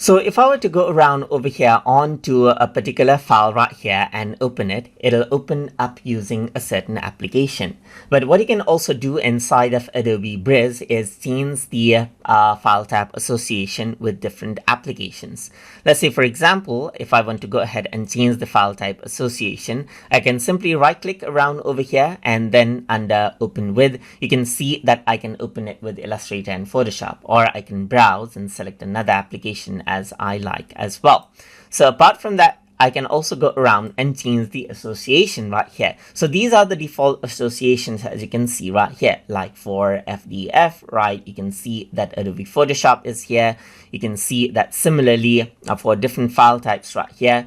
So if I were to go around over here onto a particular file right here and open it, it'll open up using a certain application. But what you can also do inside of Adobe Bridge is change the file type association with different applications. Let's say, for example, if I want to go ahead and change the file type association, I can simply right click around over here, and then under open with, you can see that I can open it with Illustrator and Photoshop, or I can browse and select another application as I like as well. So apart from that, I can also go around and change the association right here. So these are the default associations, as you can see right here. Like for FDF, right, you can see that Adobe Photoshop is here. You can see that similarly for different file types right here,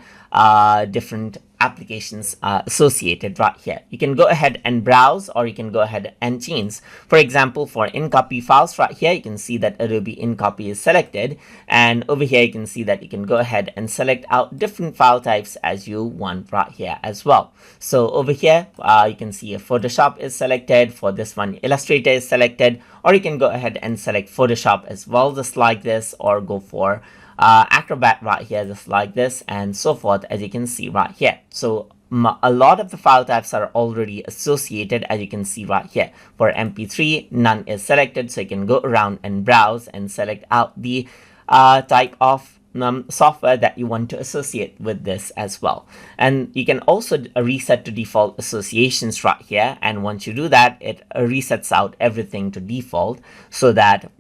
different applications are associated right here. You can go ahead and browse, or you can go ahead and change. For example, for InCopy files right here, you can see that Adobe InCopy is selected, and over here you can see that you can go ahead and select out different file types as you want right here as well. So over here you can see if Photoshop is selected, for this one Illustrator is selected, or you can go ahead and select Photoshop as well, just like this, or go for Acrobat right here, just like this, and so forth, as you can see right here. So a lot of the file types are already associated, as you can see right here. For MP3, none is selected, so you can go around and browse and select out the type of software that you want to associate with this as well. And you can also reset to default associations right here, and once you do that, it resets out everything to default, so that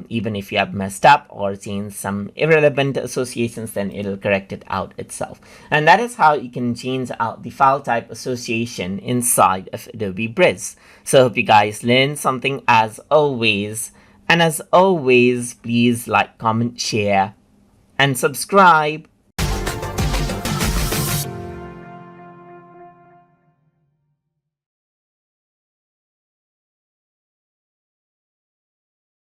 even if you have messed up or changed some irrelevant associations, then it'll correct it out itself. And that is how you can change out the file type association inside of Adobe Bridge. So I hope you guys learned something as always, and as always, please like, comment, share, and subscribe.